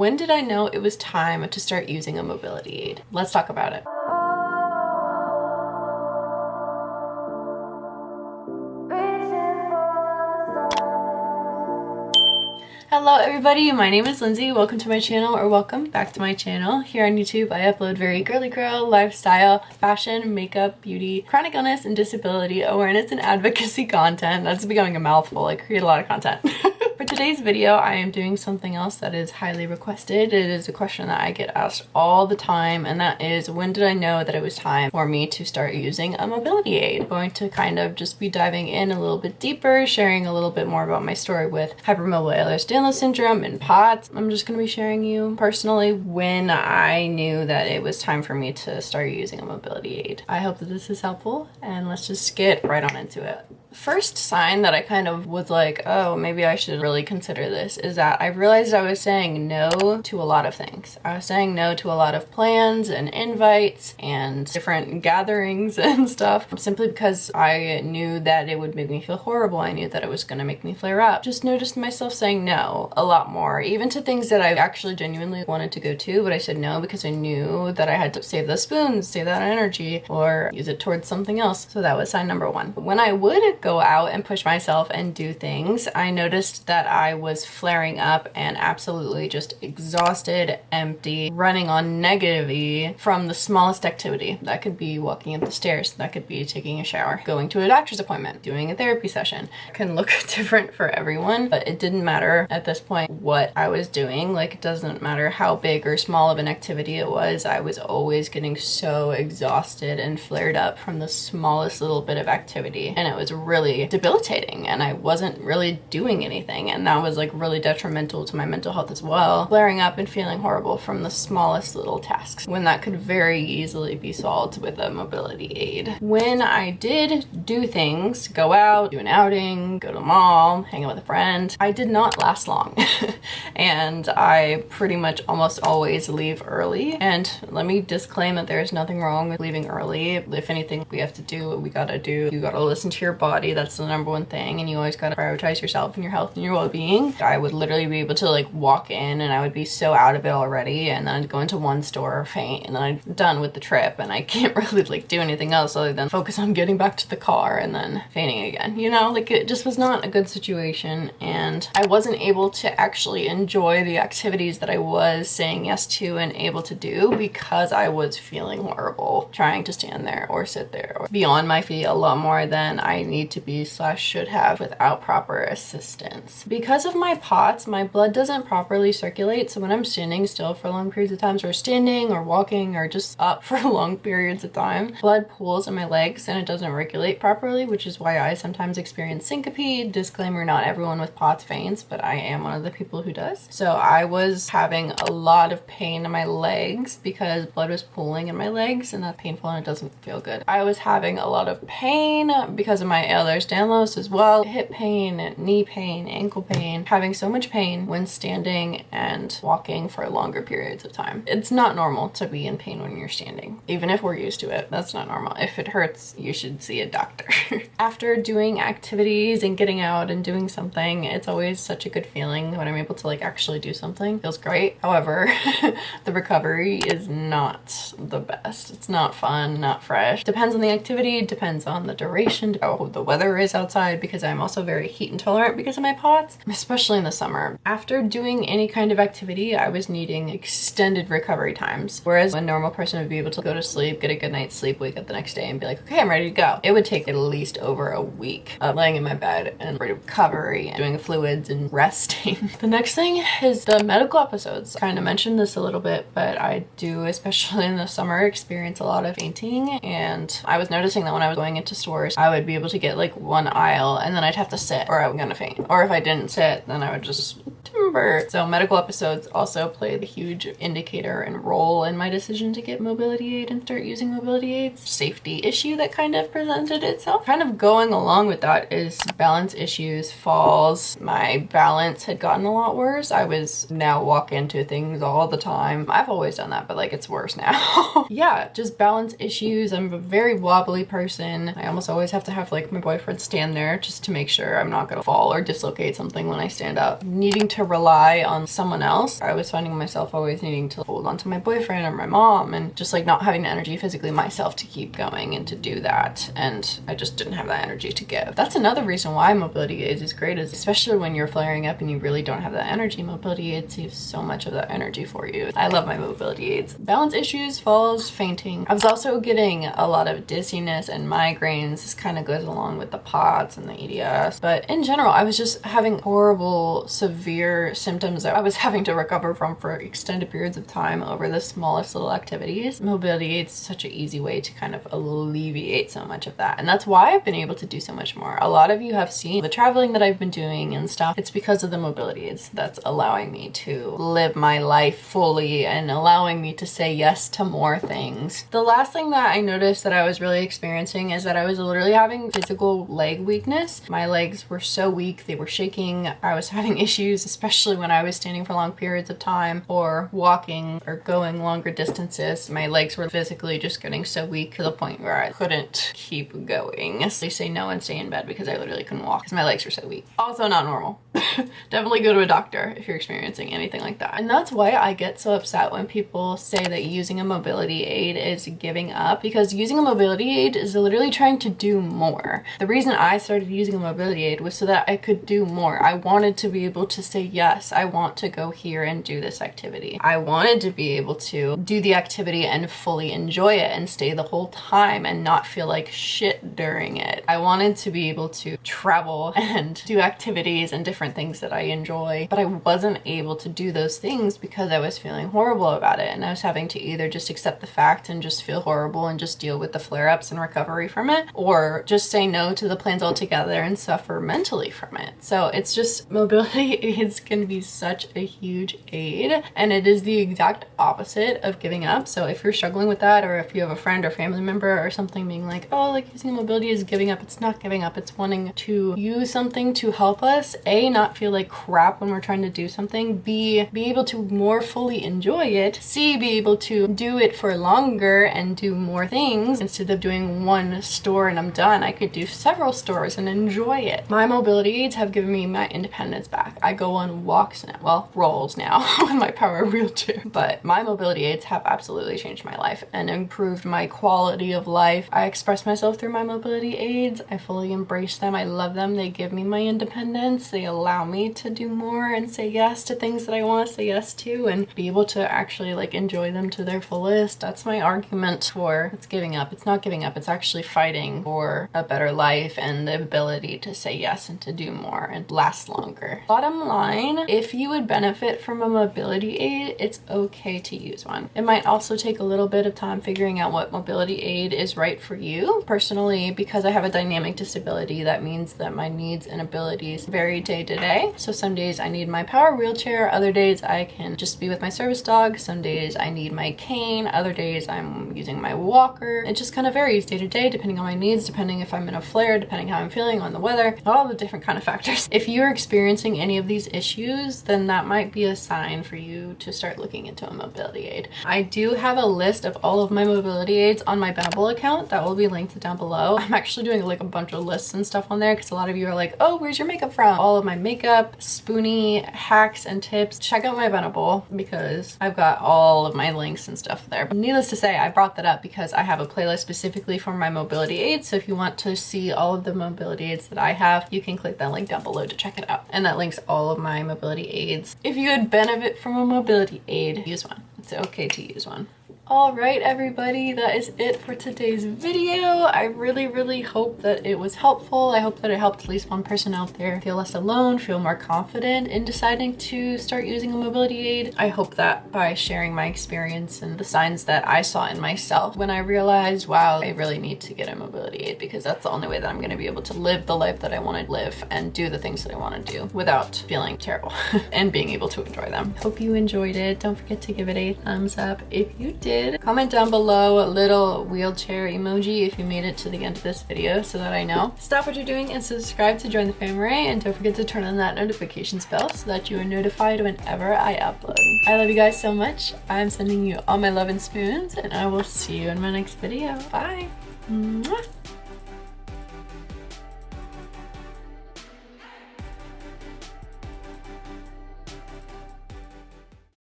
When did I know it was time to start using a mobility aid? Let's talk about it. Hello everybody, my name is Lindsay. Welcome to my channel, or welcome back to my channel. Here on YouTube, I upload very girly girl, lifestyle, fashion, makeup, beauty, chronic illness, and disability awareness and advocacy content. That's becoming a mouthful. I create a lot of content. For today's video, I am doing something else that is highly requested. It is a question that I get asked all the time, and that is, when did I know that it was time for me to start using a mobility aid? I'm going to kind of just be diving in a little bit deeper, sharing a little bit more about my story with hypermobile Ehlers-Danlos syndrome and POTS. I'm just going to be sharing you personally when I knew that it was time for me to start using a mobility aid. I hope that this is helpful, and let's just get right on into it. First sign that I kind of was like, oh, maybe I should really consider this, is that I realized I was saying no to a lot of things. I was saying no to a lot of plans and invites and different gatherings and stuff, simply because I knew that it would make me feel horrible. I knew that it was going to make me flare up. Just noticed myself saying no a lot more, even to things that I actually genuinely wanted to go to, but I said no because I knew that I had to save those spoons, save that energy, or use it towards something else. So that was sign number one. When I would go out and push myself and do things, I noticed that I was flaring up and absolutely just exhausted, empty, running on negative E from the smallest activity. That could be walking up the stairs, that could be taking a shower, going to a doctor's appointment, doing a therapy session. It can look different for everyone, but it didn't matter at this point what I was doing. Like, it doesn't matter how big or small of an activity it was, I was always getting so exhausted and flared up from the smallest little bit of activity, and it was really debilitating, and I wasn't really doing anything, and that was like really detrimental to my mental health as well. Flaring up and feeling horrible from the smallest little tasks, when that could very easily be solved with a mobility aid. When I did do things, go out, do an outing, go to the mall, hang out with a friend, I did not last long. And I pretty much almost always leave early. And let me disclaim that there is nothing wrong with leaving early. If anything, we have to do what we gotta do. You gotta listen to your body. That's the number one thing, and you always gotta prioritize yourself and your health and your well-being. I would literally be able to like walk in and I would be so out of it already, and then I'd go into one store, faint, and then I'm done with the trip, and I can't really like do anything else other than focus on getting back to the car and then fainting again. You know, like, it just was not a good situation, and I wasn't able to actually enjoy the activities that I was saying yes to and able to do because I was feeling horrible trying to stand there or sit there or be on my feet a lot more than I need to be / should have without proper assistance. Because of my POTS, my blood doesn't properly circulate, so when I'm standing still for long periods of times, or standing or walking or just up for long periods of time, blood pools in my legs and it doesn't regulate properly, which is why I sometimes experience syncope. Disclaimer, not everyone with POTS faints, but I am one of the people who does. So I was having a lot of pain in my legs because blood was pooling in my legs, and that's painful and it doesn't feel good. I was having a lot of pain because of my Ehlers-Danlos as well. Hip pain, knee pain, ankle pain, having so much pain when standing and walking for longer periods of time. It's not normal to be in pain when you're standing. Even if we're used to it, that's not normal. If it hurts, you should see a doctor. After doing activities and getting out and doing something, it's always such a good feeling when I'm able to like actually do something. It feels great. However, the recovery is not the best. It's not fun, not fresh. Depends on the activity, depends on the duration, how the weather is outside, because I'm also very heat intolerant because of my POTS, especially in the summer. After doing any kind of activity, I was needing extended recovery times. Whereas a normal person would be able to go to sleep, get a good night's sleep, wake up the next day and be like, okay, I'm ready to go. It would take at least over a week of laying in my bed and recovery and doing fluids and resting. The next thing is the medical episodes. I kind of mentioned this a little bit, but I do, especially in the summer, experience a lot of fainting, and I was noticing that when I was going into stores, I would be able to get like one aisle and then I'd have to sit or I'm gonna faint. Or if I didn't sit, then I would just timber. So medical episodes also played a huge indicator and role in my decision to get mobility aid and start using mobility aids. Safety issue that kind of presented itself. Kind of going along with that is balance issues, falls. My balance had gotten a lot worse. I was now walk into things all the time. I've always done that, but like it's worse now. Yeah, just balance issues. I'm a very wobbly person. I almost always have to have like my my boyfriend stand there just to make sure I'm not gonna fall or dislocate something when I stand up. Needing to rely on someone else, I was finding myself always needing to hold on to my boyfriend or my mom and just like not having the energy physically myself to keep going and to do that. And I just didn't have that energy to give. That's another reason why mobility aids is great, is especially when you're flaring up and you really don't have that energy, mobility aids saves so much of that energy for you. I love my mobility aids. Balance issues, falls, fainting. I was also getting a lot of dizziness and migraines. This kind of goes along with the POTS and the EDS. But in general, I was just having horrible, severe symptoms that I was having to recover from for extended periods of time over the smallest little activities. Mobility aids is such an easy way to kind of alleviate so much of that. And that's why I've been able to do so much more. A lot of you have seen the traveling that I've been doing and stuff. It's because of the mobility aids that's allowing me to live my life fully and allowing me to say yes to more things. The last thing that I noticed that I was really experiencing is that I was literally having physical leg weakness. My legs were so weak, they were shaking. I was having issues, especially when I was standing for long periods of time or walking or going longer distances. My legs were physically just getting so weak to the point where I couldn't keep going. They say no and stay in bed because I literally couldn't walk because my legs were so weak. Also not normal. Definitely go to a doctor if you're experiencing anything like that. And that's why I get so upset when people say that using a mobility aid is giving up, because using a mobility aid is literally trying to do more. The reason I started using a mobility aid was so that I could do more. I wanted to be able to say, yes, I want to go here and do this activity. I wanted to be able to do the activity and fully enjoy it and stay the whole time and not feel like shit during it. I wanted to be able to travel and do activities and different things that I enjoy, but I wasn't able to do those things because I was feeling horrible about it. And I was having to either just accept the fact and just feel horrible and just deal with the flare-ups and recovery from it, or just say no to the plans altogether and suffer mentally from it. So it's just, mobility aids can be such a huge aid, and it is the exact opposite of giving up. So if you're struggling with that, or if you have a friend or family member or something being like, oh, like using a mobility is giving up, it's not giving up. It's wanting to use something to help us, A, not feel like crap when we're trying to do something, B, be able to more fully enjoy it, C, be able to do it for longer and do more things. Instead of doing one store and I'm done, I could do several stores and enjoy it. My mobility aids have given me my independence back. I go on walks now, well, rolls now with my power wheelchair, but my mobility aids have absolutely changed my life and improved my quality of life. I express myself through my mobility aids. I fully embrace them. I love them. They give me my independence. They allow me to do more and say yes to things that I want to say yes to and be able to actually like enjoy them to their fullest. That's my argument for it's giving up. It's not giving up. It's actually fighting for a better life and the ability to say yes and to do more and last longer. Bottom line, if you would benefit from a mobility aid, it's okay to use one. It might also take a little bit of time figuring out what mobility aid is right for you. Personally, because I have a dynamic disability, that means that my needs and abilities vary day to day. So some days I need my power wheelchair, other days I can just be with my service dog, some days I need my cane, other days I'm using my walker. It just kind of varies day to day depending on my needs, depending if I'm in a flare, depending how I'm feeling, on the weather, all the different kind of factors. If you're experiencing any of these issues, then that might be a sign for you to start looking into a mobility aid. I do have a list of all of my mobility aids on my Venable account that will be linked down below. I'm actually doing like a bunch of lists and stuff on there because a lot of you are like, oh, where's your makeup from? All of my makeup, spoonie, hacks, and tips. Check out my Venable because I've got all of my links and stuff there. But needless to say, I brought that up because I have a playlist specifically for my mobility aids. So if you want to see all of the mobility aids that I have, you can click that link down below to check it out. And that links all of my mobility aids. If you would benefit from a mobility aid, use one. It's okay to use one. Alright everybody, that is it for today's video. I really hope that it was helpful. I hope that it helped at least one person out there feel less alone, feel more confident in deciding to start using a mobility aid. I hope that by sharing my experience and the signs that I saw in myself when I realized, wow, I really need to get a mobility aid because that's the only way that I'm going to be able to live the life that I want to live and do the things that I want to do without feeling terrible and being able to enjoy them. Hope you enjoyed it. Don't forget to give it a thumbs up if you did. Comment down below a little wheelchair emoji if you made it to the end of this video so that I know. Stop what you're doing and subscribe to join the family, and don't forget to turn on that notifications bell so that you are notified whenever I upload. I love you guys so much. I'm sending you all my love and spoons, and I will see you in my next video. Bye! Mwah.